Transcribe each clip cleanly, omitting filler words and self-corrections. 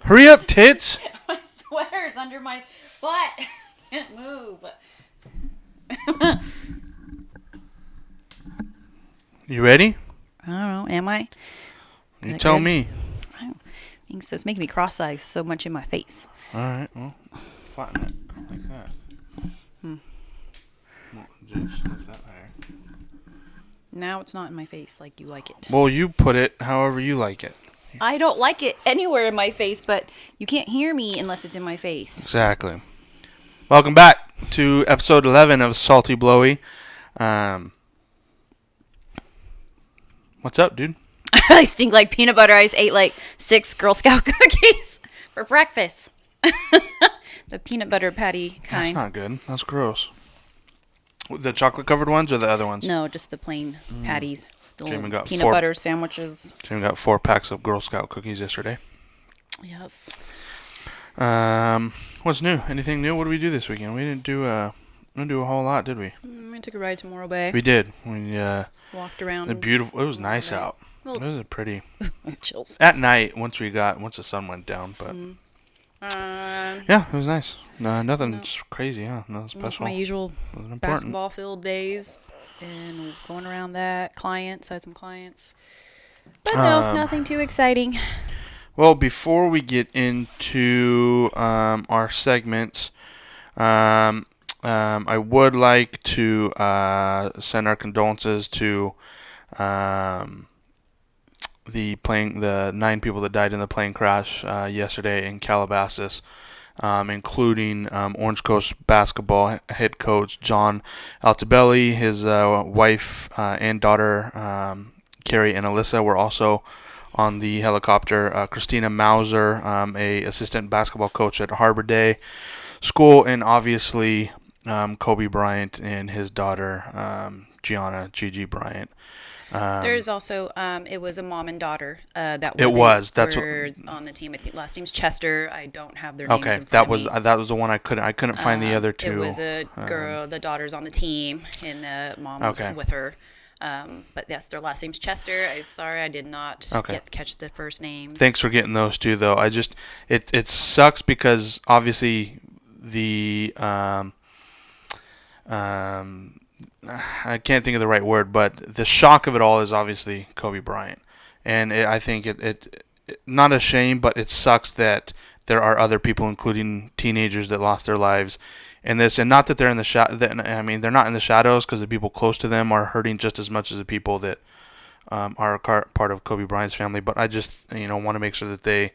Hurry up, tits. My sweater's under my butt. I can't move. You ready? I don't know. Am I? You tell good? me. It's making me cross-eyed so much in my face. All right. Well, flatten it like that. Well, just lift that higher. Now it's not in my face like you like it. Well, you put it however you like it. I don't like it anywhere in my face, but you can't hear me unless it's in my face. Exactly. Welcome back to episode 11 of Salty Blowie. What's up, dude? I stink like peanut butter. I just ate like 6 Girl Scout cookies for breakfast. The peanut butter patty kind. That's not good. That's gross. The chocolate covered ones or the other ones? No, just the plain patties. The Jamie got peanut butter sandwiches. Jamie got 4 packs of Girl Scout cookies yesterday. Yes. What's new? Anything new? What did we do this weekend? We didn't do a whole lot, did we? We took a ride to Morro Bay. We did. We walked around. It was nice out. Well, it was a pretty chills. at night once the sun went down, but yeah, it was nice. Nothing crazy, huh? Nothing special. Just my usual Wasn't important. basketball filled days and going around that. I had some clients. But no, nothing too exciting. Well, before we get into our segments, I would like to send our condolences to the 9 people that died in the plane crash yesterday in Calabasas, including Orange Coast basketball head coach John Altobelli, his wife and daughter Carrie and Alyssa were also on the helicopter. Christina Mauser, a assistant basketball coach at Harbor Day School, and obviously Kobe Bryant and his daughter Gianna Gigi Bryant. There's also it was a mom and daughter that were on the team. I think last name's Chester. I don't have their names in front that of was me. that was the one I couldn't find the other two. It was a girl. The daughter's on the team, and the mom was with her. But yes, their last name's Chester. I'm sorry, I did not catch the first names. Thanks for getting those two, though. It sucks because obviously the I can't think of the right word, but the shock of it all is obviously Kobe Bryant, and I think it not a shame, but it sucks that there are other people, including teenagers, that lost their lives in this, and not that they're in the I mean, they're not in the shadows because the people close to them are hurting just as much as the people that are part of Kobe Bryant's family. But I just want to make sure that they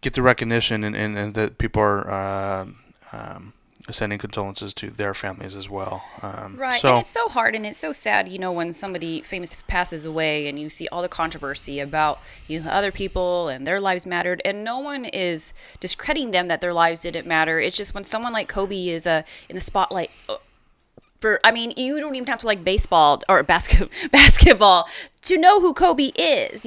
get the recognition and that people are sending condolences to their families as well. Right, and it's so hard and it's so sad, when somebody famous passes away and you see all the controversy about other people and their lives mattered, and no one is discrediting them that their lives didn't matter. It's just when someone like Kobe is in the spotlight. You don't even have to like baseball or basketball to know who Kobe is.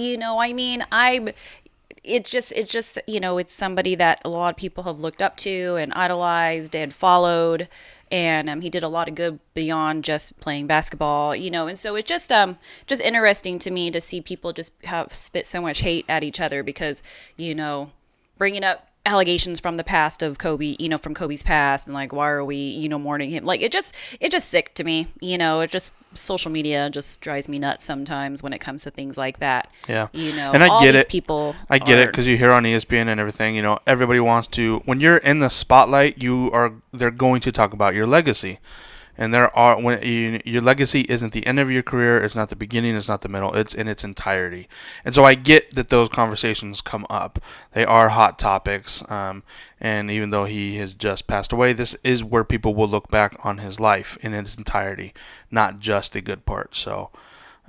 It's just it's somebody that a lot of people have looked up to and idolized and followed, and he did a lot of good beyond just playing basketball, and so it's just interesting to me to see people just have spit so much hate at each other because bringing up allegations from the past of Kobe, from Kobe's past, and like, why are we, mourning him? Like, it's just sick to me, it just, social media just drives me nuts sometimes when it comes to things like that. Yeah. And I get it. I get it because you hear on ESPN and everything, everybody wants to, when you're in the spotlight, they're going to talk about your legacy. And your legacy isn't the end of your career, it's not the beginning, it's not the middle, it's in its entirety. And so I get that those conversations come up. They are hot topics, and even though he has just passed away, this is where people will look back on his life in its entirety, not just the good part. So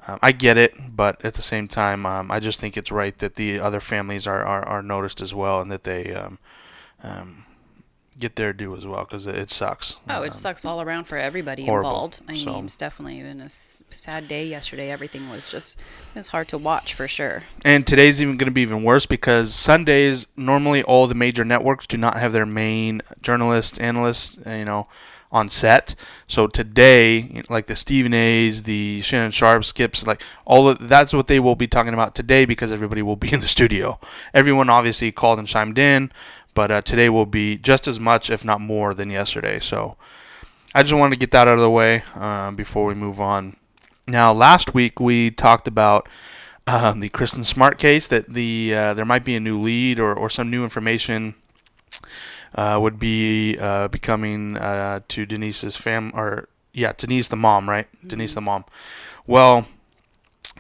I get it, but at the same time, I just think it's right that the other families are noticed as well, and that they get their due as well, because it sucks. It sucks all around for everybody involved. It's definitely been a sad day yesterday. Everything was it's hard to watch for sure. And today's even going to be even worse because Sundays, normally all the major networks do not have their main journalists, analysts, on set. So today, like the Stephen A's, the Shannon Sharp skips, like all of that's what they will be talking about today because everybody will be in the studio. Everyone obviously called and chimed in, but today will be just as much, if not more, than yesterday. So I just wanted to get that out of the way before we move on. Now, last week we talked about the Kristin Smart case, that there might be a new lead or some new information would be becoming to Denise's Denise the mom, right? Mm-hmm. Denise the mom. Well,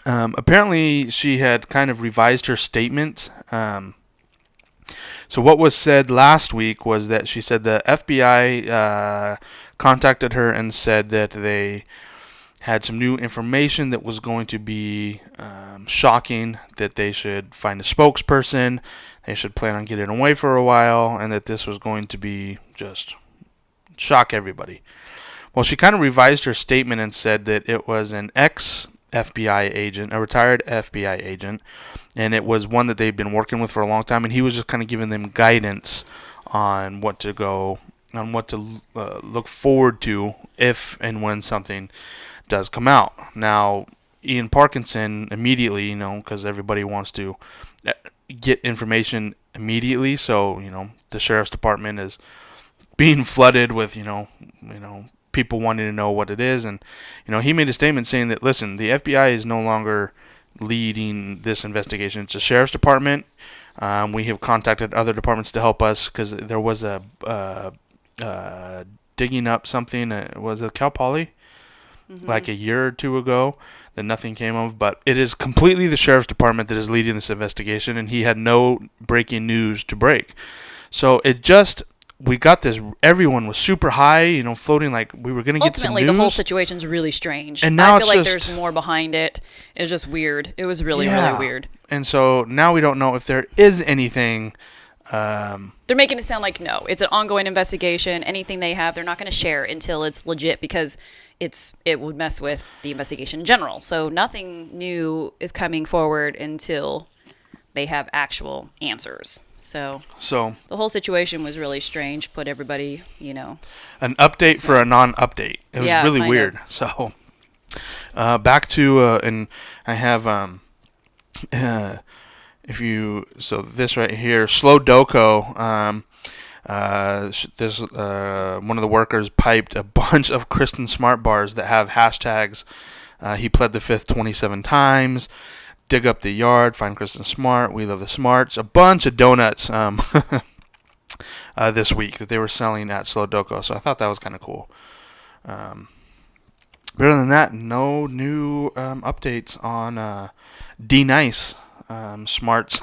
apparently she had kind of revised her statement. So what was said last week was that she said the FBI contacted her and said that they had some new information that was going to be shocking, that they should find a spokesperson, they should plan on getting away for a while, and that this was going to be just shock everybody. Well, she kind of revised her statement and said that it was an ex-FBI agent, a retired FBI agent, and it was one that they've been working with for a long time, and he was just kind of giving them guidance on what to look forward to if and when something does come out. Now, Ian Parkinson immediately, because everybody wants to get information immediately, so the sheriff's department is being flooded with people wanting to know what it is, and he made a statement saying that, listen, the FBI is no longer leading this investigation. It's the sheriff's department. We have contacted other departments to help us because there was a digging up something. Was it Cal Poly? Mm-hmm. Like a year or two ago that nothing came of, but it is completely the sheriff's department that is leading this investigation, and he had no breaking news to break. So we got this, everyone was super high, floating like we were going to get some news. Ultimately, the whole situation's really strange. And now I feel like there's more behind it. It's just weird. It was really, really weird. And so now we don't know if there is anything. They're making it sound like no. It's an ongoing investigation. Anything they have, they're not going to share until it's legit because it would mess with the investigation in general. So nothing new is coming forward until they have actual answers. So the whole situation was really strange. Put everybody, an update for a non-update. It was really weird. So back to and I have this right here, Slow Doko. This one of the workers piped a bunch of Kristin Smart bars that have hashtags. He pled the fifth 27 times. Dig up the yard, find Kristin Smart. We love the Smarts. A bunch of donuts this week that they were selling at Slow Doko. So I thought that was kind of cool. But other than that, no new updates on D Nice Smarts.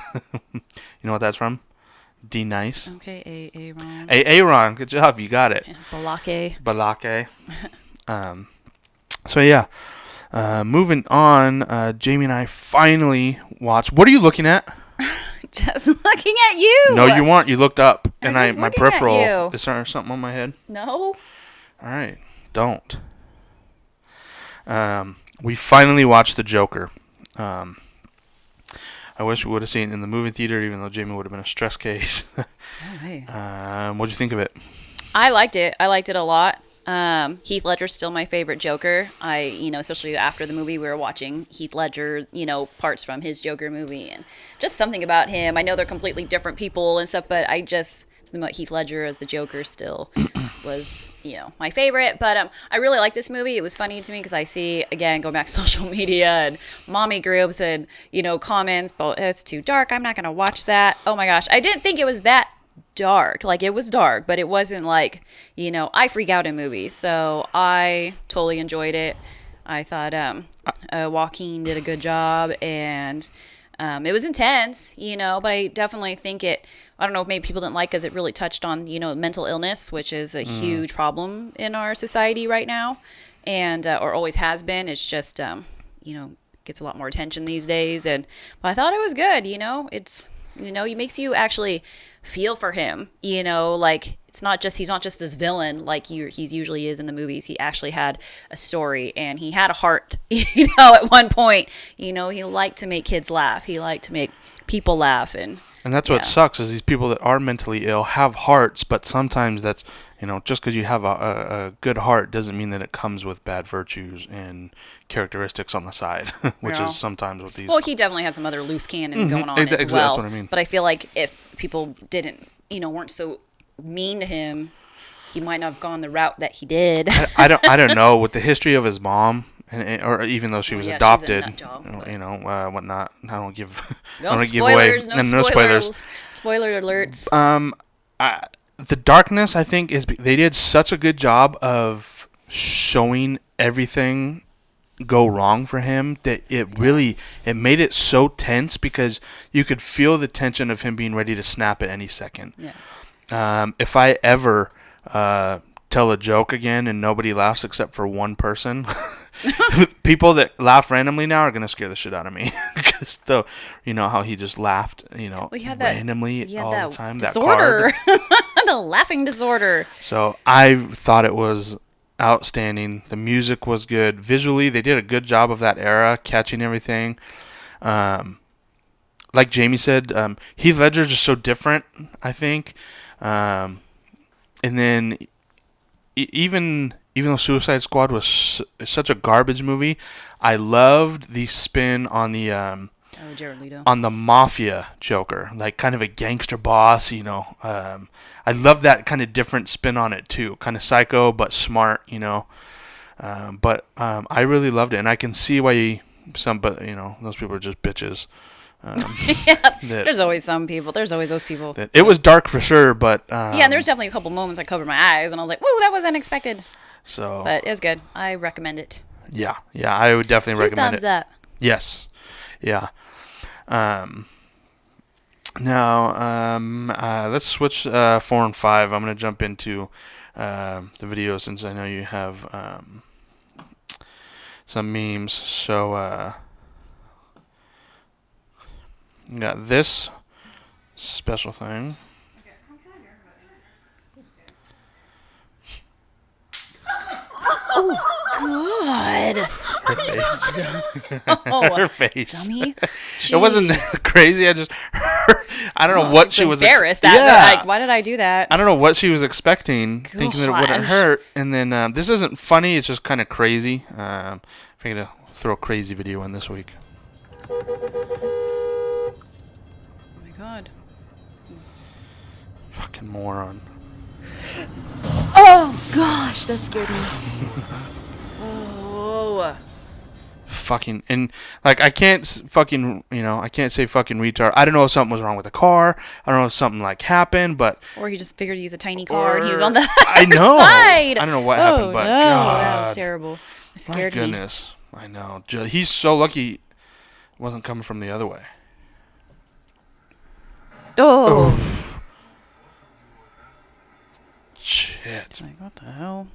You know what that's from? D Nice. Okay, Aaron. Aaron, good job, you got it. Yeah, Balake. So yeah, moving on. Jamie and I finally watched. What are you looking at? Just looking at you. No, you weren't. You looked up, and my peripheral. At you. Is there something on my head? No. All right, don't. We finally watched The Joker. I wish we would have seen it in the movie theater, even though Jamie would have been a stress case. Hey. What'd you think of it? I liked it. I liked it a lot. Heath Ledger's still my favorite Joker. Especially after the movie, we were watching Heath Ledger, parts from his Joker movie, and just something about him. I know they're completely different people and stuff, but Heath Ledger as the Joker still was, my favorite. But I really like this movie. It was funny to me because I see, again, going back to social media and mommy groups and, comments, but it's too dark. I'm not going to watch that. Oh my gosh. I didn't think it was that dark. Like, it was dark, but it wasn't like, I freak out in movies. So I totally enjoyed it. I thought Joaquin did a good job, and it was intense, but I definitely think I don't know if maybe people didn't like because it really touched on, mental illness, which is a huge problem in our society right now, and or always has been. It's just, gets a lot more attention these days. But I thought it was good. It makes you actually feel for him, you know, like he's not just this villain like he usually is in the movies. He actually had a story and he had a heart, you know, at one point. You know, he liked to make kids laugh. He liked to make people laugh. And that's what sucks is these people that are mentally ill have hearts, but sometimes that's, you know, just because you have a good heart doesn't mean that it comes with bad virtues and characteristics on the side, which is sometimes what these... Well, he definitely had some other loose cannon going on as well. That's what I mean. But I feel like if people didn't, you know, weren't so mean to him, he might not have gone the route that he did. I don't know. With the history of his mom, or even though she was adopted, she's a nut job, you know, whatnot. I don't give. No I don't spoilers. give away. No spoilers. Spoiler alerts. The Darkness, I think, they did such a good job of showing everything go wrong for him that it made it so tense because you could feel the tension of him being ready to snap at any second. Yeah. If I ever tell a joke again and nobody laughs except for one person, people that laugh randomly now are gonna scare the shit out of me because you know how he just laughed, you know, randomly all the time. Disorder. That card. The laughing disorder. So I thought it was outstanding. The music was good. Visually, they did a good job of that era, catching everything. Like Jamie said, Heath Ledger's just so different, I think. And then even though Suicide Squad was such a garbage movie, I loved the spin on the Jared Leto. on the mafia Joker, like kind of a gangster boss, you know. I love that kind of different spin on it too, kind of psycho but smart, you know. But I really loved it, and I can see why but you know, those people are just bitches. There's always some people. There's always those people. It was dark for sure, but and there's definitely a couple moments I covered my eyes, and I was like, "Whoa, that was unexpected." So, but it's good. I recommend it. Yeah, I would definitely recommend it. 2 thumbs up. Yes, yeah. Now, let's switch 4 and 5. I'm gonna jump into the video since I know you have some memes. So, you got this special thing. Oh, God. Her face. Her face. Dummy. It wasn't crazy. I don't know what she was embarrassed at. Yeah. Like, why did I do that? I don't know what she was expecting, thinking that it wouldn't hurt. And then this isn't funny. It's just kind of crazy. I'm going to throw a crazy video in this week. Oh, my God. Fucking moron. Oh, gosh. That scared me. Oh. Fucking, and like I can't fucking, you know, I can't say fucking retard. I don't know if something was wrong with the car. I don't know if something like happened, but or he just figured to use a tiny car and he was on the I know. side. I don't know what happened, but no, God, that was terrible. It scared me. My goodness, I know. He's so lucky it wasn't coming from the other way. Oh. Oof. Shit. It's like, what the hell?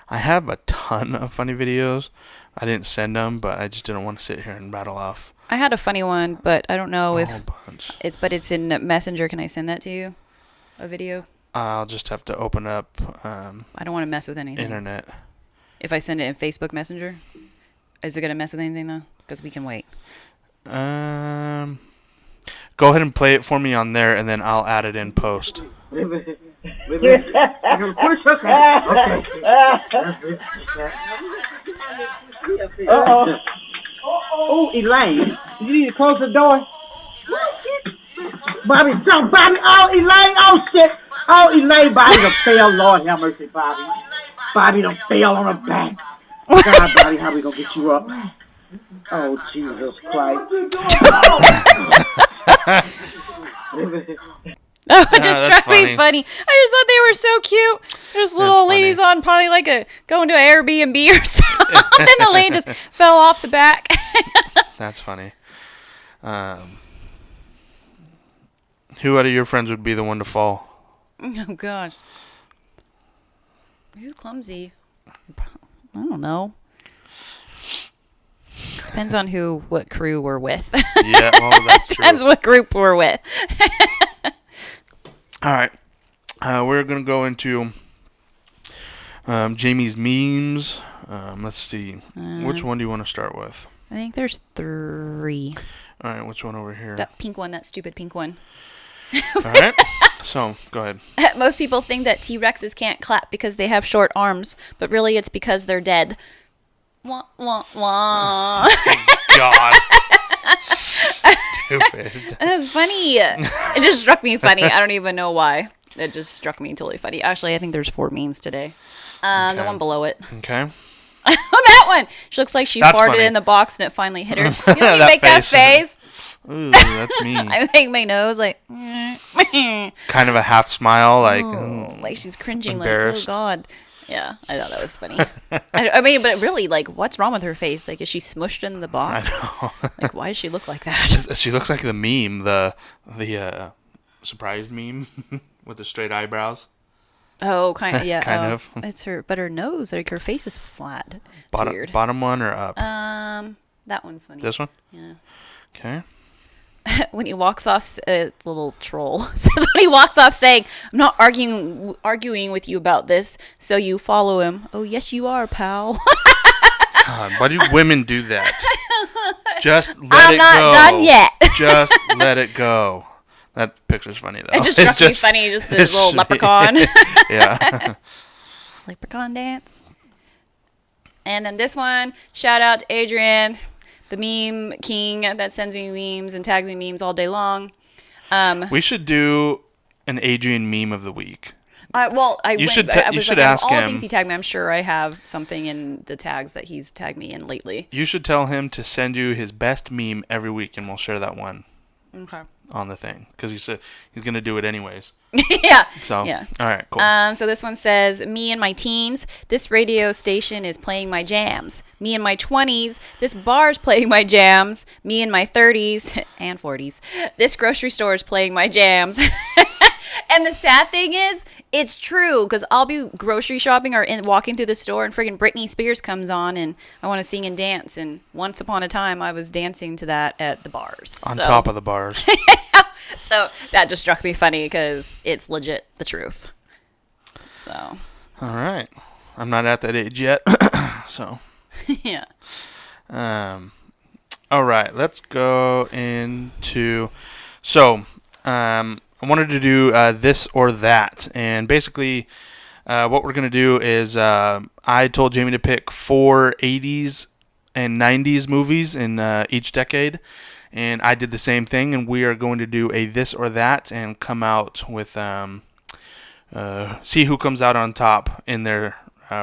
I have a ton of funny videos. I didn't send them, but I just didn't want to sit here and rattle off. I had a funny one, but I don't know if bunch. it's in Messenger. Can I send that to you? A video? I'll just have to open up I don't want to mess with anything. Internet. If I send it in Facebook Messenger, is it going to mess with anything though? Because we can wait. Go ahead and play it for me on there, and then I'll add it in post. I'm gonna push. Okay. Uh-oh. Oh, Elaine. You need to close the door. Bobby, jump, Bobby. Oh, Elaine. Oh, shit. Oh, Elaine. Bobby done fell. Lord have mercy, Bobby. Bobby done fell on her back. God, Bobby, how we gonna get you up? Oh, Jesus Christ. Oh, it just struck me funny. I just thought they were so cute. There's little ladies on probably like going to an Airbnb or something. Then the lane just fell off the back. That's funny. Who out of your friends would be the one to fall? Oh, gosh. Who's clumsy? I don't know. Depends on what crew we're with. Yeah, well, that's true. Depends what group we're with. All right. We're going to go into Jamie's memes. Let's see. Which one do you want to start with? I think there's 3. All right, which one over here? That pink one, that stupid pink one. All right. So, go ahead. Most people think that T-Rexes can't clap because they have short arms, but really it's because they're dead. Wah, wah, wah. God. Stupid. That's funny. It just struck me funny. I don't even know why. It just struck me totally funny. Actually, I think there's 4 memes today. The one below it. Okay. Oh, that one. She looks like she farted funny. in the box and it finally hit her. You know, you make that face. Ooh, that's mean. I make my nose like. Kind of a half smile, like she's cringing. embarrassed. Like, oh God. Yeah, I thought that was funny. I mean, but really, like, what's wrong with her face? Like, is she smushed in the box? I know. Like, why does she look like that? She looks like the meme, the surprised meme with the straight eyebrows. Oh, kind of, yeah. Kind of. It's but her nose, like, her face is flat. It's weird. Bottom one or up? That one's funny. This one? Yeah. Okay. When he walks off, it's a little troll says when he walks off saying, "I'm not arguing with you about this, so you follow him." Oh, yes, you are, pal. God, why do women do that? Just let I'm it not go. done yet. Just let it go. That picture's funny though. It just struck me funny, just this little leprechaun. Yeah. Leprechaun dance. And then this one, shout out to Adrian, the meme king that sends me memes and tags me memes all day long. We should do an Adrian meme of the week. You should like, ask all him. the things he tagged me, I'm sure I have something in the tags that he's tagged me in lately. You should tell him to send you his best meme every week, and we'll share that one. Okay. On the thing, because he said he's gonna do it anyways. Yeah. So yeah. All right. Cool. So this one says, "Me in my teens, this radio station is playing my jams. Me in my 20s, this bar's playing my jams. Me in my 30s and 40s, this grocery store is playing my jams." And the sad thing is, it's true, because I'll be grocery shopping or walking through the store and friggin' Britney Spears comes on and I want to sing and dance. And once upon a time, I was dancing to that at the bars. On top of the bars. So that just struck me funny because it's legit the truth. So. All right. I'm not at that age yet. So. Yeah. All right. Let's go into. So. I wanted to do this or that, and basically what we're going to do is I told Jamie to pick 4 80s and 90s movies in each decade, and I did the same thing, and we are going to do a this or that and come out with see who comes out on top in their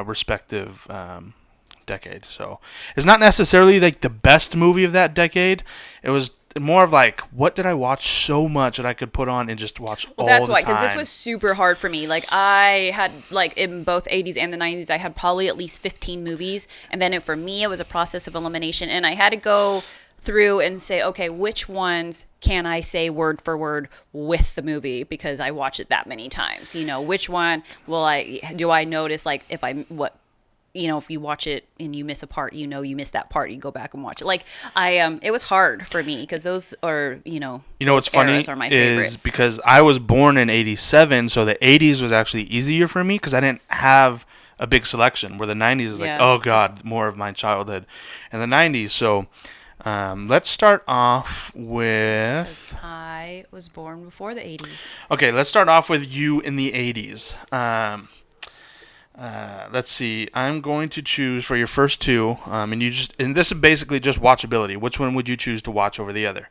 respective decade. So it's not necessarily like the best movie of that decade. It was more of like, what did I watch so much that I could put on and just watch all the time? That's why, because this was super hard for me. Like, I had, like, in both 80s and the 90s, I had probably at least 15 movies. And then for me, it was a process of elimination. And I had to go through and say, okay, which ones can I say word for word with the movie because I watch it that many times? You know, which one do I notice, like, if you watch it and you miss a part, you miss that part, you go back and watch it. Like, it was hard for me because those are, what's funny are my is favorites. Because I was born in 87, so the 80s was actually easier for me because I didn't have a big selection, where the 90s is like, oh God, more of my childhood and the 90s. So let's start off with... I was born before the 80s. Okay, let's start off with you in the 80s. Let's see. I'm going to choose for your first 2, and this is basically just watchability. Which one would you choose to watch over the other?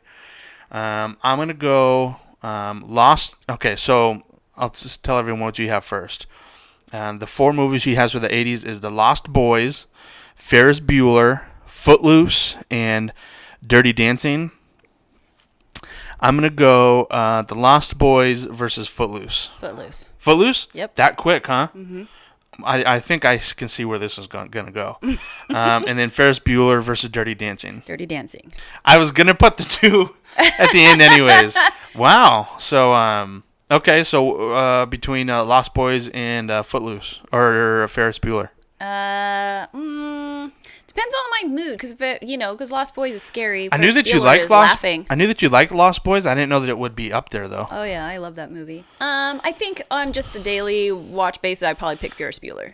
I'm gonna go Lost. Okay, so I'll just tell everyone what you have first. The 4 movies she has for the 80s is The Lost Boys, Ferris Bueller, Footloose, and Dirty Dancing. I'm gonna go The Lost Boys versus Footloose. Footloose? Yep. That quick, huh? Mm-hmm. I think I can see where this is going to go. And then Ferris Bueller versus Dirty Dancing. Dirty Dancing. I was going to put the 2 at the end anyways. Wow. So, okay. So, between Lost Boys and Footloose or Ferris Bueller. Depends on my mood, because Lost Boys is scary. I knew that you liked Lost Boys. I didn't know that it would be up there though. Oh yeah, I love that movie. I think on just a daily watch basis, I'd probably pick Ferris Bueller.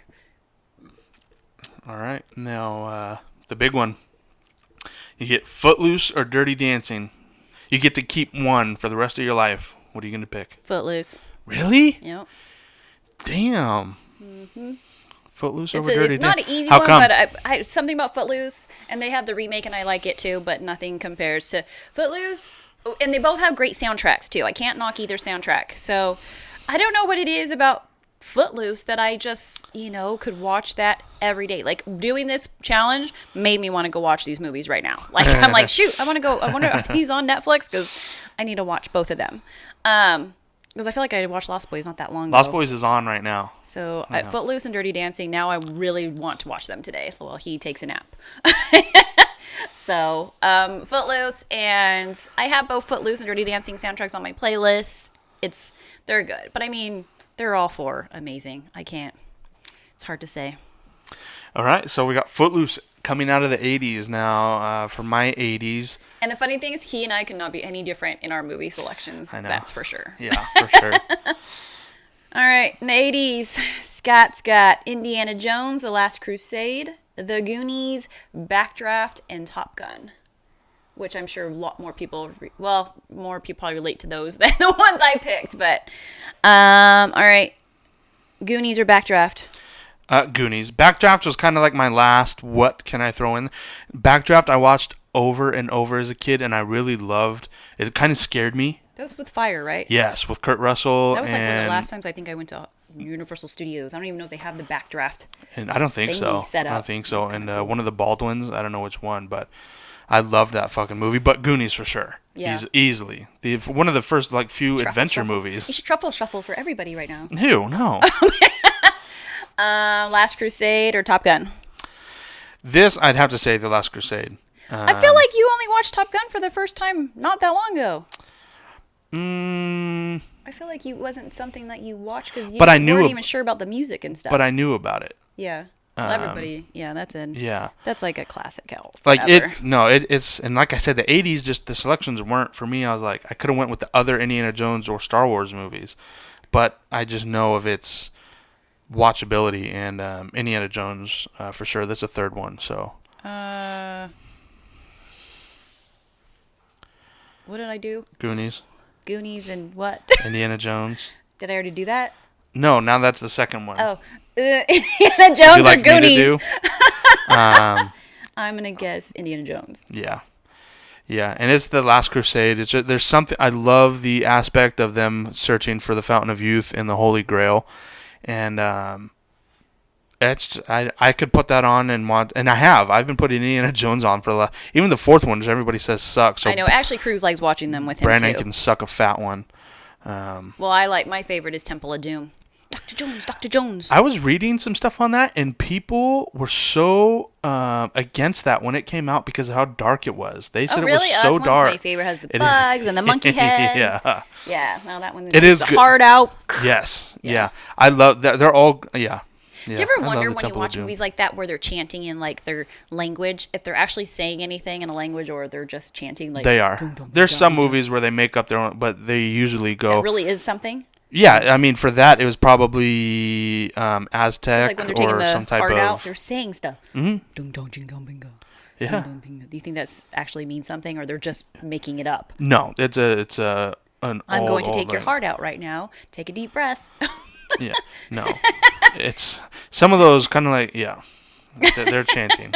All right, now the big one. You get Footloose or Dirty Dancing. You get to keep one for the rest of your life. What are you going to pick? Footloose. Really? Yep. Damn. Mm-hmm. Footloose over Dirty Dancing. It's not an easy one, but I something about Footloose, and they have the remake, and I like it too, but nothing compares to Footloose. And they both have great soundtracks too. I can't knock either soundtrack. So I don't know what it is about Footloose that I just, could watch that every day. Like, doing this challenge made me want to go watch these movies right now. Like, I'm like, shoot, I wonder if he's on Netflix, because I need to watch both of them. Because I feel like I watched Lost Boys not that long ago. Lost Boys is on right now. So, Footloose and Dirty Dancing, now I really want to watch them today while he takes a nap. So, Footloose, and I have both Footloose and Dirty Dancing soundtracks on my playlist. They're good. But I mean, they're all four amazing. It's hard to say. All right, so we got Footloose coming out of the 80s now for my 80s. And the funny thing is, he and I could not be any different in our movie selections. I know. That's for sure. Yeah, for sure. All right, in the 80s, Scott's got Indiana Jones, The Last Crusade, The Goonies, Backdraft, and Top Gun. Which I'm sure a lot more people, more people probably relate to those than the ones I picked. But, all right, Goonies or Backdraft? Goonies. Backdraft was kind of like my last, what can I throw in? Backdraft I watched over and over as a kid, and I really loved. It kind of scared me. That was with fire, right? Yes, with Kurt Russell. That was like one of the last times I think I went to Universal Studios. I don't even know if they have the Backdraft. And I don't think so. I don't think so. And cool. One of the Baldwins, I don't know which one, but I loved that fucking movie. But Goonies for sure. Yeah. Easily. One of the first few adventure movies. You should truffle shuffle for everybody right now. Ew, no. Last Crusade or Top Gun? This, I'd have to say The Last Crusade. I feel like you only watched Top Gun for the first time not that long ago. I feel like it wasn't something that you watched because you weren't even sure about the music and stuff. But I knew about it. Yeah. Well, everybody, that's in. Yeah. That's like a classic album. It's and like I said, the 80s, just the selections weren't for me. I was like, I could have went with the other Indiana Jones or Star Wars movies, but I just know of its watchability, and Indiana Jones for sure. That's a third one. So. What did I do? Goonies and what? Indiana Jones. Did I already do that? No, now that's the second one. Oh, Indiana Jones or Goonies? I'm gonna guess Indiana Jones. Yeah, and it's The Last Crusade. There's something, I love the aspect of them searching for the Fountain of Youth and the Holy Grail, and I could put that on and watch, and I've been putting Indiana Jones on for even the fourth one, which everybody says sucks. So I know. Ashley Cruz likes watching them with him Brandon too. can suck a fat one. My favorite is Temple of Doom. Dr. Jones. I was reading some stuff on that, and people were so against that when it came out because of how dark it was. They said it was so dark. My favorite has the bugs and the monkey heads. Yeah. Well, that one. It is the heart out. Yes. Yeah. I love that. They're all. Yeah. Do you ever wonder when you watch movies like that where they're chanting in like their language, if they're actually saying anything in a language or they're just chanting like? They are. There's some movies where they make up their own, but they usually go. It really is something. Yeah, I mean, for that it was probably Aztec like or some type of. Out, they're saying stuff. Mm-hmm. Yeah. Do you think that's actually means something, or they're just making it up? No, it's an. I'm going to take your heart out right now. Take a deep breath. Yeah, no, it's some of those kind of like they're chanting.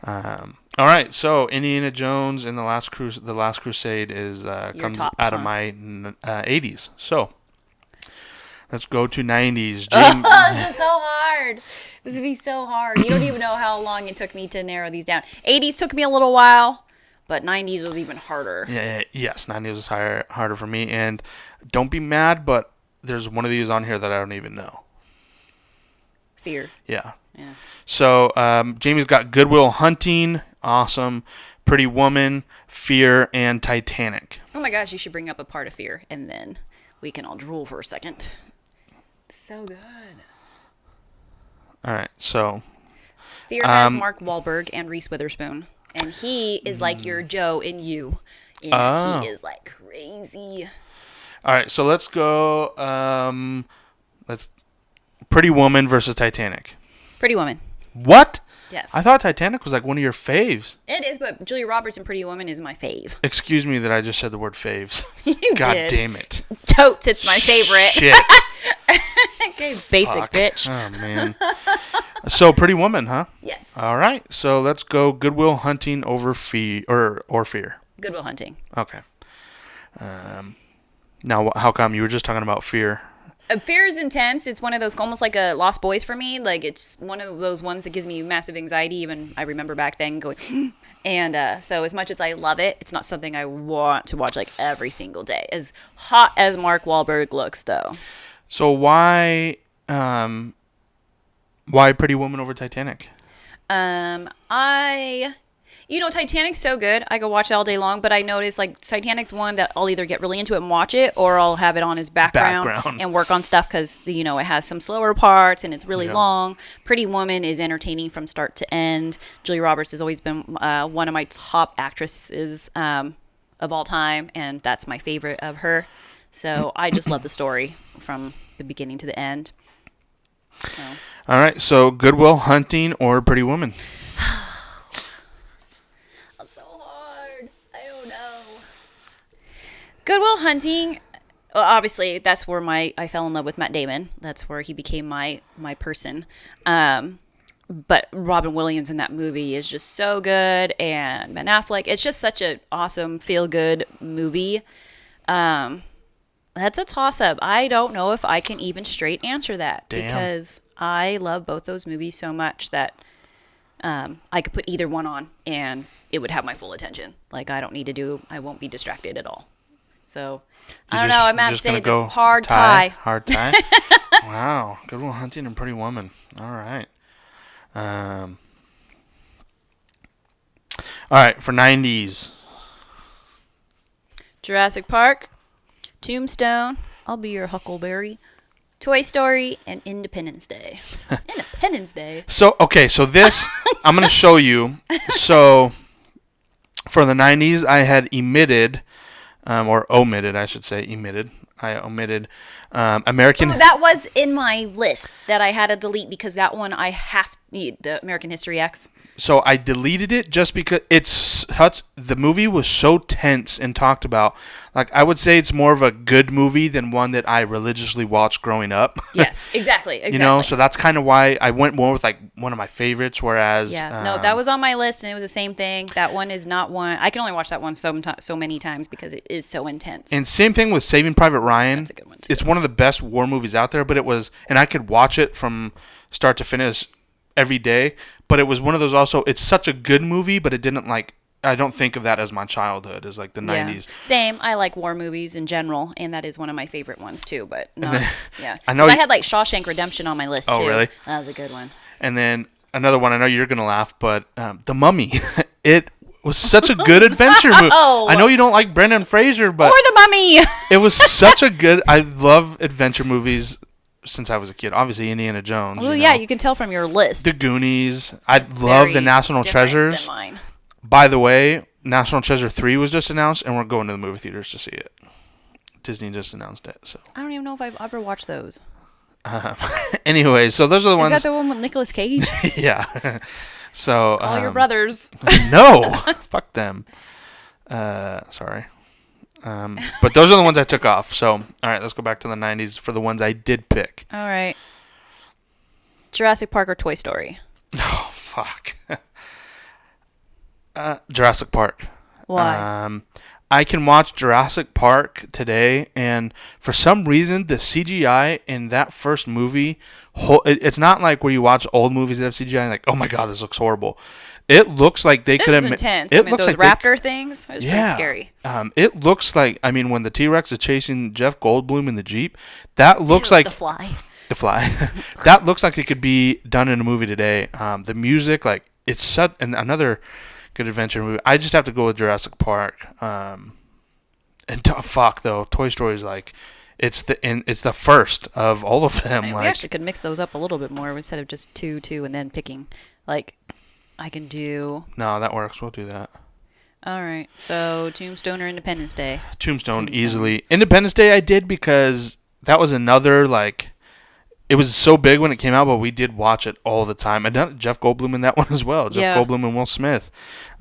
All right, so Indiana Jones and the Last Crusade is comes out of my 80s. So let's go to 90s. This is so hard. This would be so hard. You don't even know how long it took me to narrow these down. 80s took me a little while, but 90s was even harder. Yes, 90s was harder for me. And don't be mad, but there's one of these on here that I don't even know. Fear. Yeah. So Jamie's got Good Will Hunting, awesome, Pretty Woman, Fear, and Titanic. Oh my gosh, you should bring up a part of Fear, and then we can all drool for a second. So good. All right, so Fear has Mark Wahlberg and Reese Witherspoon, and he is like your Joe in You, and he is like crazy. All right, so let's go. Let's Pretty Woman versus Titanic. Pretty Woman. What? Yes. I thought Titanic was like one of your faves. It is, but Julia Roberts in Pretty Woman is my fave. Excuse me that I just said the word faves. You God did. damn it. Totes, it's my favorite. Shit. Okay, basic Fuck. bitch. Oh, man. So, Pretty Woman, huh? Yes. All right. So, let's go Good Will Hunting over Fear. Or Fear. Good Will Hunting. Okay. Now, how come? You were just talking about Fear. Fear is intense. It's one of those, almost like a Lost Boys for me. Like, it's one of those ones that gives me massive anxiety. Even I remember back then going, and so as much as I love it, it's not something I want to watch like every single day. As hot as Mark Wahlberg looks, though. So why Pretty Woman over Titanic? Titanic's so good. I could watch it all day long, but I notice like Titanic's one that I'll either get really into it and watch it, or I'll have it on as background. And work on stuff because it has some slower parts and it's really long. Pretty Woman is entertaining from start to end. Julia Roberts has always been one of my top actresses of all time, and that's my favorite of her. So I just love the story from the beginning to the end. So. All right, so Good Will Hunting or Pretty Woman? That's so hard. I don't know. Good Will Hunting. Well, obviously, that's where I fell in love with Matt Damon. That's where he became my person. But Robin Williams in that movie is just so good, and Ben Affleck. It's just such an awesome, feel-good movie. That's a toss-up. I don't know if I can even straight answer that. Damn. Because I love both those movies so much that I could put either one on and it would have my full attention. Like, I won't be distracted at all. So, I don't know. I'm going to say it's a hard tie. Hard tie? Wow. Good Will Hunting and Pretty Woman. All right. All right, for 90s. Jurassic Park, Tombstone, I'll Be Your Huckleberry, Toy Story, and Independence Day. Independence Day. So this, I'm going to show you. So, for the 90s, I had omitted, I omitted American... Oh, that was in my list that I had to delete because that one the American History X. So I deleted it just because the movie was so tense and talked about. Like, I would say it's more of a good movie than one that I religiously watched growing up. Yes, exactly. So that's kind of why I went more with like one of my favorites, whereas... Yeah, no, that was on my list and it was the same thing. That one is not one... I can only watch that one so many times because it is so intense. And same thing with Saving Private Ryan. That's a good one too. It's one of the best war movies out there, but it was... And I could watch it from start to finish every day, but it was one of those also, it's such a good movie, but it didn't like, I don't think of that as my childhood, as like the 90s. Same. I like war movies in general, and that is one of my favorite ones too, but not, I know I had like Shawshank Redemption on my list too. Oh, really? That was a good one. And then another one, I know you're going to laugh, but The Mummy. It was such a good adventure movie. I know you don't like Brendan Fraser, but... Or The Mummy! It was such a good... I love adventure movies since I was a kid. Obviously, Indiana Jones. Well, you can tell from your list. The Goonies. I love the National Treasures. Than mine. By the way, National Treasure 3 was just announced, and we're going to the movie theaters to see it. Disney just announced it. So I don't even know if I've ever watched those. Anyway, so those are the ones... Is that the one with Nicolas Cage? Yeah. So Call your brothers. No. Fuck them. Sorry. But those are the ones I took off. So, all right, let's go back to the 90s for the ones I did pick. All right. Jurassic Park or Toy Story? Oh, fuck. Jurassic Park. Why? I can watch Jurassic Park today, and for some reason, the CGI in that first movie, it's not like where you watch old movies that have CGI and like, oh my god, this looks horrible. It looks like they could have... It's intense. Those like raptor things, it was pretty scary. It looks like, when the T-Rex is chasing Jeff Goldblum in the Jeep, that looks like... The Fly. The Fly. That looks like it could be done in a movie today. The music, like, it's such... And another good adventure movie. I just have to go with Jurassic Park. Though, Toy Story is like... It's the first of all of them. We actually could mix those up a little bit more instead of just two, and then picking... Like, I can do. No, that works. We'll do that. All right. So Tombstone or Independence Day? Tombstone easily. Independence Day I did because that was another, like, it was so big when it came out, but we did watch it all the time. And Jeff Goldblum in that one as well. Jeff Goldblum and Will Smith.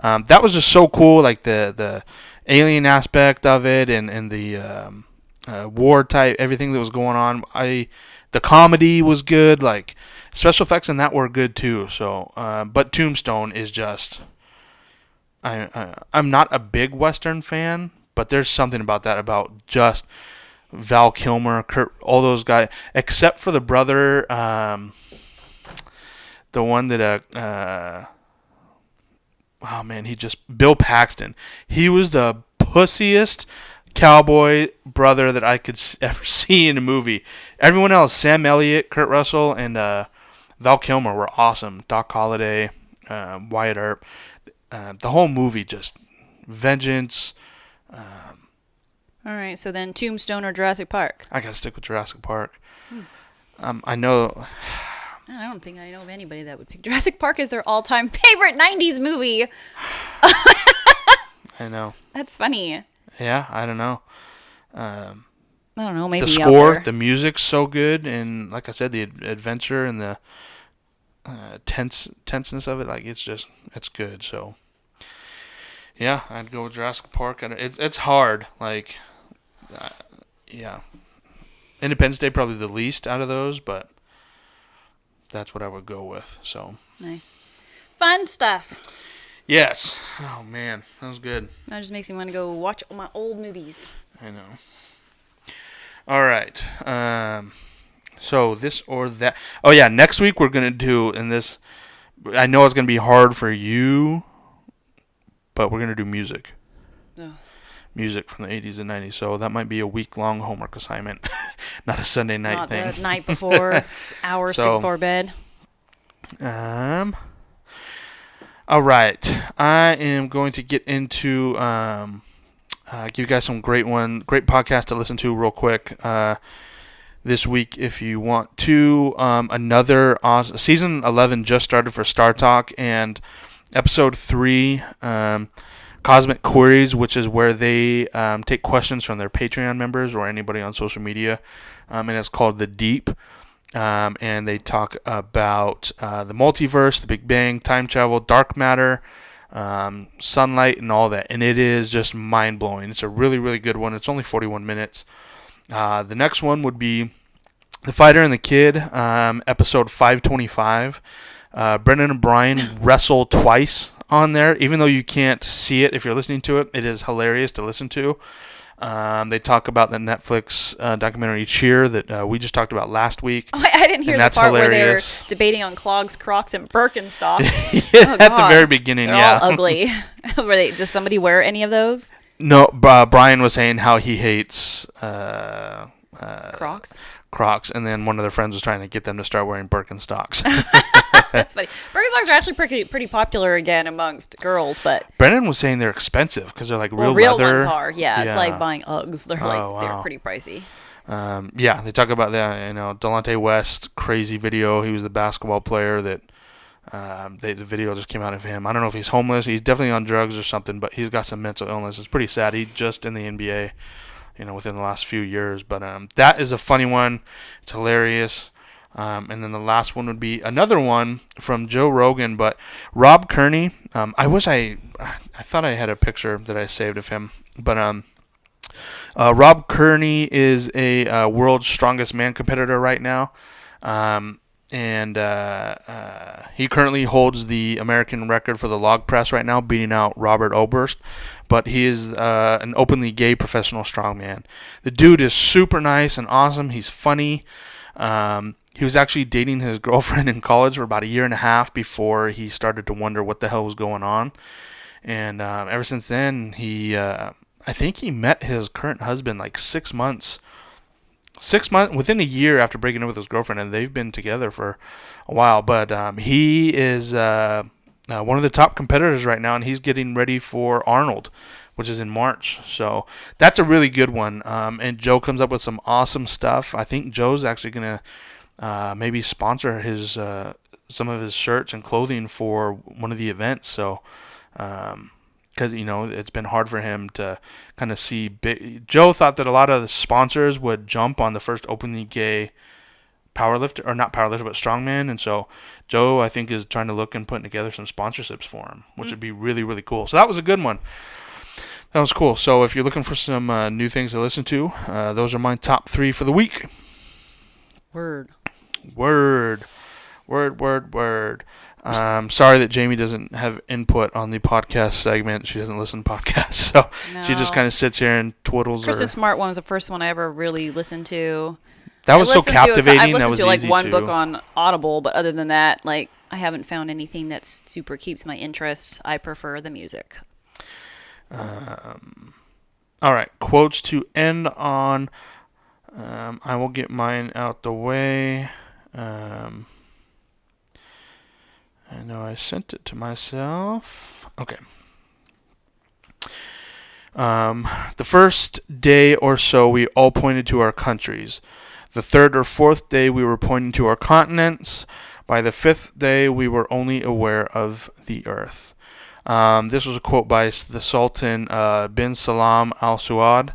That was just so cool, like the alien aspect of it and the war type, everything that was going on. The comedy was good. Like, special effects in that were good too. So, but Tombstone is just... I'm not a big Western fan, but there's something about that, about just Val Kilmer, Kurt, all those guys, except for the brother, the one that, oh man, Bill Paxton. He was the pussiest cowboy brother that I could ever see in a movie. Everyone else, Sam Elliott, Kurt Russell, and Val Kilmer were awesome. Doc Holliday, Wyatt Earp. The whole movie, just vengeance. All right, so then Tombstone or Jurassic Park? I gotta stick with Jurassic Park. I know. I don't think I know of anybody that would pick Jurassic Park as their all-time favorite 90s movie. I know. That's funny. Yeah, I don't know. I don't know, maybe the score, the music's so good, and like I said, the adventure and the tenseness of it, like it's good. So yeah, I'd go with Jurassic Park. And it's hard, like yeah, Independence Day probably the least out of those, but that's what I would go with. So nice, fun stuff. Yes. Oh man, that was good. That just makes me want to go watch all my old movies. I know. All right. So this or that. Oh yeah, next week we're gonna do, and this, I know it's gonna be hard for you, but we're gonna do music. Oh. Music from the 80s and 90s. So that might be a week-long homework assignment, not a Sunday night thing. Not the night before, hours before bed. All right, I am going to get into give you guys some great podcast to listen to real quick. This week, if you want to. Another season 11 just started for Star Talk, and episode 3, Cosmic Queries, which is where they take questions from their Patreon members or anybody on social media, and it's called The Deep, and they talk about the multiverse, the Big Bang, time travel, dark matter, sunlight, and all that, and it is just mind-blowing. It's a really, really good one. It's only 41 minutes. The next one would be The Fighter and the Kid, episode 525. Brendan and Brian wrestle twice on there. Even though you can't see it if you're listening to it, it is hilarious to listen to. They talk about the Netflix documentary Cheer that we just talked about last week. Oh, I didn't hear the part hilarious. Where they're debating on clogs, Crocs, and Birkenstocks. At the very beginning, they're all ugly. Does somebody wear any of those? No, Brian was saying how he hates Crocs, and then one of their friends was trying to get them to start wearing Birkenstocks. That's funny. Birkenstocks are actually pretty popular again amongst girls, but Brennan was saying they're expensive because they're like real leather. Ones are, yeah. It's like buying Uggs. They're they're pretty pricey. Yeah, they talk about that. Delonte West, crazy video. He was the basketball player that the video just came out of him. I don't know if he's homeless. He's definitely on drugs or something, but he's got some mental illness. It's pretty sad. He just in the NBA, within the last few years. But that is a funny one. It's hilarious. And then the last one would be another one from Joe Rogan, but Rob Kearney. I thought I had a picture that I saved of him, but Rob Kearney is a world's strongest man competitor right now, and he currently holds the American record for the log press right now, beating out Robert Oberst. But he is an openly gay professional strongman. The dude is super nice and awesome. He's funny. He was actually dating his girlfriend in college for about a year and a half before he started to wonder what the hell was going on. And ever since then, I think he met his current husband like 6 months, within a year after breaking up with his girlfriend, and they've been together for a while. But he is one of the top competitors right now, and he's getting ready for Arnold, which is in March. So that's a really good one. And Joe comes up with some awesome stuff. I think Joe's actually going to maybe sponsor his some of his shirts and clothing for one of the events. So, because it's been hard for him to kind of see. Joe thought that a lot of the sponsors would jump on the first openly gay powerlifter, or not powerlifter, but strongman, and so Joe, I think, is trying to look and putting together some sponsorships for him, which would be really, really cool. So that was a good one. That was cool. So if you're looking for some new things to listen to, those are my top 3 for the week. Word. Sorry that Jamie doesn't have input on the podcast segment. She doesn't listen to podcasts, so she just kind of sits here and twiddles. Kristin Smart one was the first one I ever really listened to. That was so captivating. I've listened to like one book on Audible, but other than that, like I haven't found anything that super keeps my interest. I prefer the music. All right, quotes to end on. I will get mine out the way. I know I sent it to myself. Okay. The first day or so, we all pointed to our countries. The third or fourth day, we were pointing to our continents. By the 5th day, we were only aware of the earth. This was a quote by the Sultan bin Salam Al Saud.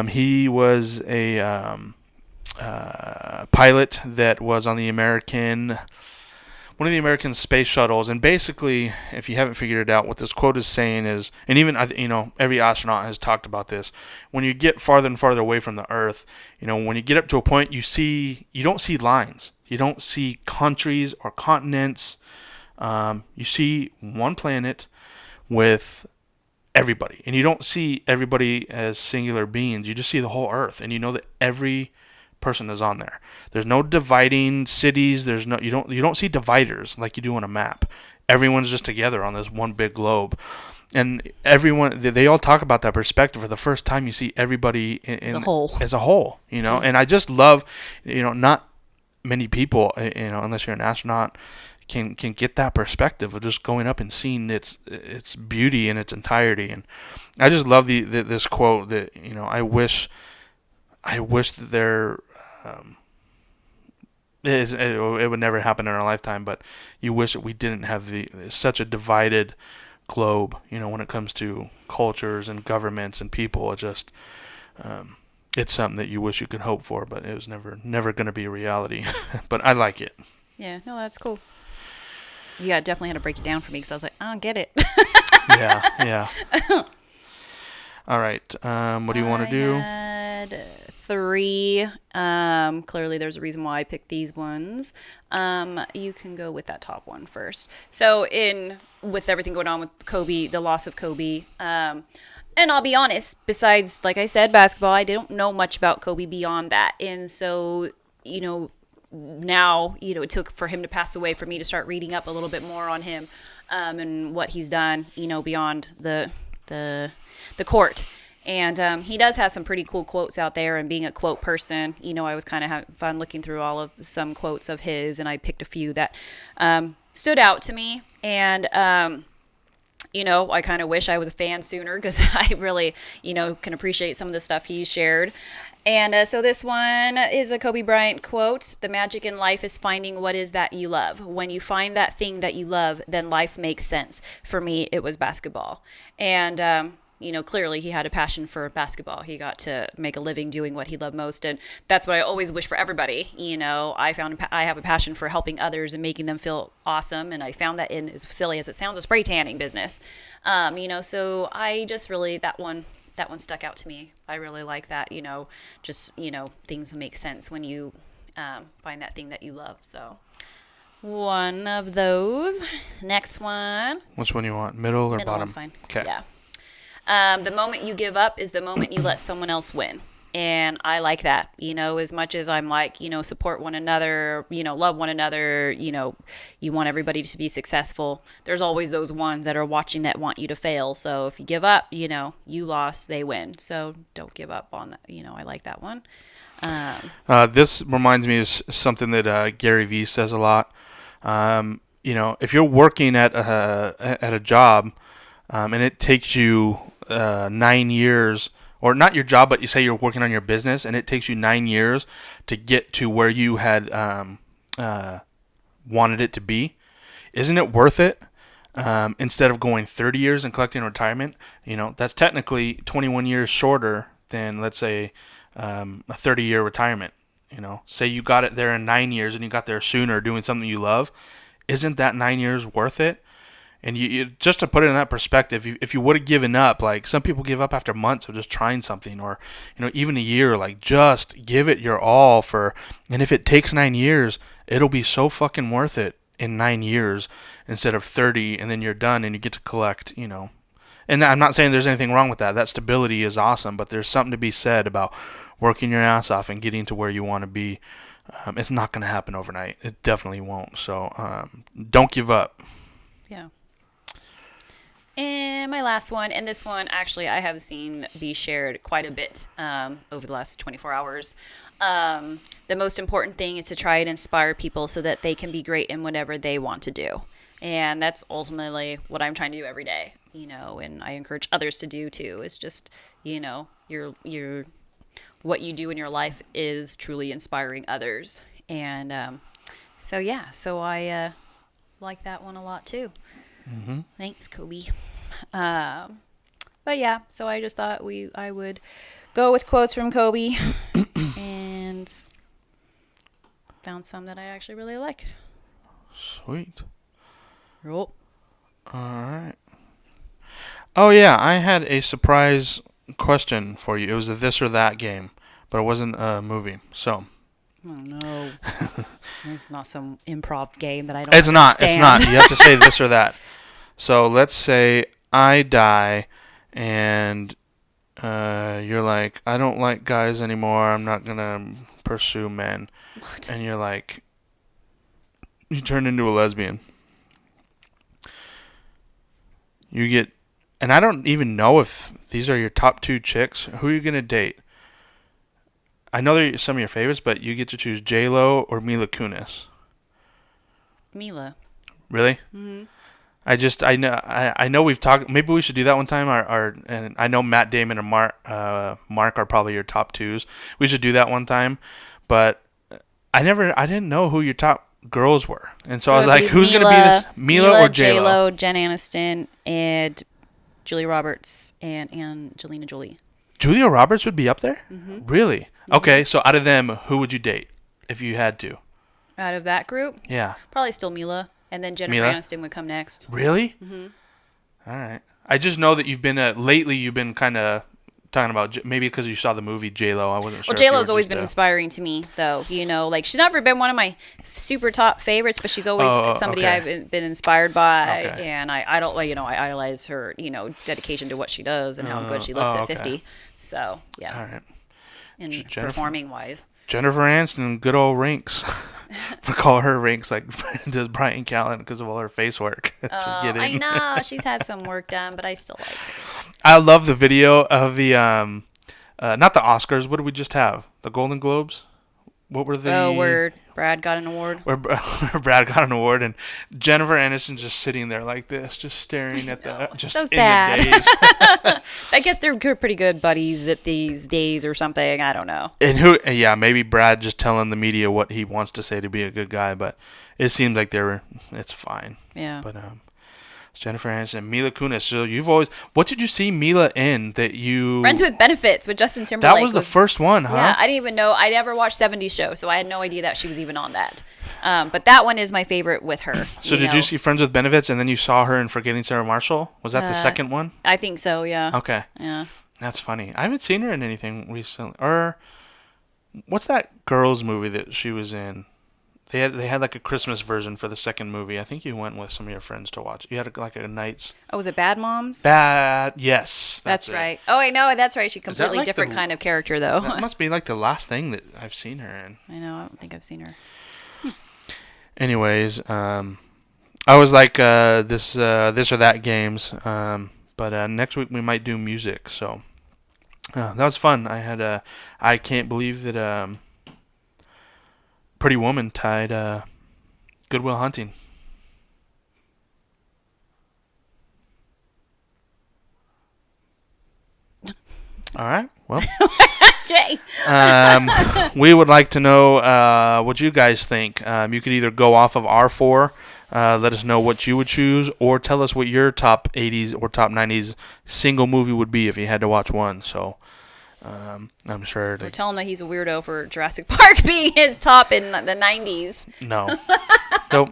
He was a pilot that was on one of the American space shuttles, and basically, if you haven't figured it out, what this quote is saying is, and even every astronaut has talked about this, when you get farther and farther away from the Earth, when you get up to a point, you don't see lines, you don't see countries or continents, you see one planet with everybody, and you don't see everybody as singular beings. You just see the whole Earth, and you know that every person is on there. There's no dividing cities. You don't see dividers like you do on a map. Everyone's just together on this one big globe, and they all talk about that perspective. For the first time, you see everybody as a whole. And I just love, not many people, unless you're an astronaut, can get that perspective of just going up and seeing its beauty in its entirety. And I just love this quote that I wish that there it would never happen in our lifetime, but you wish that we didn't have such a divided globe, when it comes to cultures and governments and people. It just it's something that you wish you could hope for, but it was never going to be a reality. But I like it. Yeah, no, that's cool. Yeah, definitely had to break it down for me because I was like, I don't get it. Yeah. All right. What do you want to do? I had 3. Clearly, there's a reason why I picked these ones. You can go with that top one first. So, with everything going on with Kobe, the loss of Kobe, and I'll be honest, besides, like I said, basketball, I didn't know much about Kobe beyond that. And so, now, it took for him to pass away for me to start reading up a little bit more on him, and what he's done, beyond the court. And he does have some pretty cool quotes out there, and being a quote person, I was kind of having fun looking through all of some quotes of his, and I picked a few that stood out to me. And I kind of wish I was a fan sooner, because I really, can appreciate some of the stuff he shared. And so this one is a Kobe Bryant quote: "The magic in life is finding what is that you love. When you find that thing that you love, then life makes sense." For me, it was basketball. And, clearly he had a passion for basketball. He got to make a living doing what he loved most. And that's what I always wish for everybody. I have a passion for helping others and making them feel awesome. And I found that in, as silly as it sounds, a spray tanning business. So I just really, that one stuck out to me. I really like that, things make sense when you find that thing that you love. So one of those. Next one. Which one you want? Middle or bottom? Bottom? One's fine. Okay. Yeah. The moment you give up is the moment you let someone else win. And I like that, as much as I'm like, support one another, love one another, you want everybody to be successful. There's always those ones that are watching that want you to fail. So if you give up, you lost, they win. So don't give up on that. I like that one. This reminds me of something that Gary Vee says a lot. If you're working at a job, and it takes you 9 years or not your job, but you say you're working on your business, and it takes you 9 years to get to where you had wanted it to be, isn't it worth it? Instead of going 30 years and collecting retirement, that's technically 21 years shorter than, let's say, a 30-year retirement. Say you got it there in 9 years and you got there sooner doing something you love. Isn't that 9 years worth it? And you just to put it in that perspective, if you would have given up, like some people give up after months of just trying something, or even a year, like just give it your all and if it takes 9 years, it'll be so fucking worth it in 9 years instead of 30, and then you're done and you get to collect, And I'm not saying there's anything wrong with that. That stability is awesome, but there's something to be said about working your ass off and getting to where you want to be. It's not going to happen overnight. It definitely won't. So don't give up. Yeah. And my last one, and this one actually I have seen be shared quite a bit over the last 24 hours. The most important thing is to try and inspire people so that they can be great in whatever they want to do. And that's ultimately what I'm trying to do every day, and I encourage others to do too. It's just, your what you do in your life is truly inspiring others. And so I like that one a lot too. Mm-hmm. Thanks, Kobe. But yeah, so I just thought I would go with quotes from Kobe and found some that I actually really like. Sweet. Roll. All right. Oh yeah, I had a surprise question for you. It was a this or that game, but it wasn't a movie. So. Oh no. It's not some improv game that I don't understand. It's not. You have to say this or that. So let's say I die and you're like, I don't like guys anymore. I'm not going to pursue men. What? And you're like, you turn into a lesbian. You get, and I don't even know if these are your top 2 chicks. Who are you going to date? I know they're some of your favorites, but you get to choose J-Lo or Mila Kunis. Mila. Really? Mm-hmm. I know we've talked. Maybe we should do that one time. And I know Matt Damon and Mark are probably your top 2s. We should do that one time. But I didn't know who your top girls were, and so I was like, who's going to be this? Mila or J-Lo? Jen Aniston, and Julia Roberts, and Angelina Jolie. Julia Roberts would be up there? Mm-hmm. Really? Mm-hmm. Okay, so out of them, who would you date if you had to? Out of that group? Yeah. Probably still Mila. And then Jennifer Aniston would come next. Really? Mm-hmm. All right. I just know that lately you've been kind of talking about, maybe because you saw the movie J-Lo. I wasn't sure. Well, J-Lo's always been inspiring to me, though. Like, she's never been one of my super top favorites, but she's always somebody I've been inspired by. Okay. And I idolize her, dedication to what she does and how good she looks at 50. So, yeah. All right. And performing-wise. Jennifer Aniston, good old Rinks. We call her Rinks like does Brian Callen because of all her face work. I know. She's had some work done, but I still like her. I love the video of the, not the Oscars. What did we just have? The Golden Globes? What were the... Oh, where Brad got an award? Where Brad got an award, and Jennifer Aniston just sitting there like this, just staring at the... Just so sad. In the days. I guess they're pretty good buddies at these days or something. I don't know. And maybe Brad just telling the media what he wants to say to be a good guy, but it seems like it's fine. Yeah. But it's Jennifer Aniston, Mila Kunis. So you've always... What did you see Mila in that you... Friends with Benefits with Justin Timberlake. That was the first one, huh? Yeah, I didn't even know. I never watched 70s Show, so I had no idea that she was even on that. But that one is my favorite with her. So did you see Friends with Benefits and then you saw her in Forgetting Sarah Marshall? Was that the second one? I think so, yeah. Okay. Yeah. That's funny. I haven't seen her in anything recently. Or what's that girls movie that she was in? They had like a Christmas version for the second movie. I think you went with some of your friends to watch. You had like a night's... Oh, was it Bad Moms? Yes. That's right. Oh, I know. That's right. She's a completely different kind of character, though. That must be like the last thing that I've seen her in. I know. I don't think I've seen her. Anyways, I was like this or that games. But next week we might do music. So that was fun. I can't believe that... Pretty Woman tied Good Will Hunting. All right. Well. Okay. We would like to know what you guys think. You could either go off of our 4, let us know what you would choose, or tell us what your top 80s or top 90s single movie would be if you had to watch one. So I'm sure. Or tell him that he's a weirdo for Jurassic Park being his top in the 90s. No. Nope.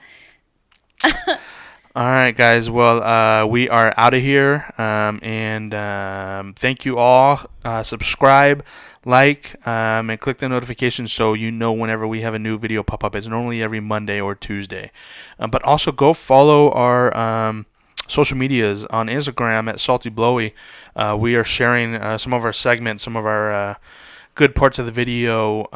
All right, guys. Well, we are out of here. And thank you all. Subscribe, like, and click the notifications so you know whenever we have a new video pop up. It's normally every Monday or Tuesday. But also go follow our social medias on Instagram at Salty Blowie. We are sharing some of our segments, some of our good parts of the video,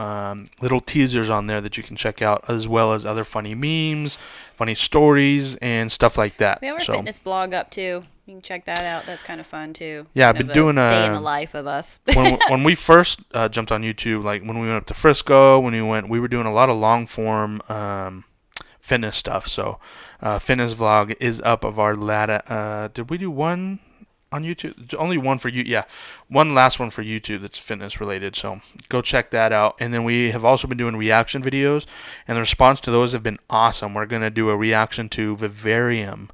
little teasers on there that you can check out, as well as other funny memes, funny stories, and stuff like that. We have our fitness blog up too. You can check that out. That's kind of fun too. Yeah, I've been doing a day in the life of us. when we first jumped on YouTube, like when we went up to Frisco, we were doing a lot of long form fitness stuff. So fitness vlog is up of our ladder. Did we do one on YouTube? Only one for you. Yeah, one last one for YouTube that's fitness related. So go check that out. And then we have also been doing reaction videos, and the response to those have been awesome. We're gonna do a reaction to Vivarium,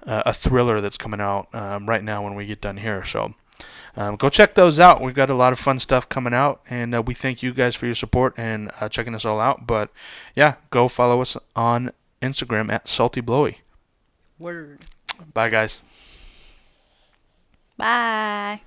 a thriller that's coming out right now when we get done here. So go check those out. We've got a lot of fun stuff coming out, and we thank you guys for your support and checking us all out. But yeah, go follow us on Instagram at Salty Blowie. Word. Bye, guys. Bye.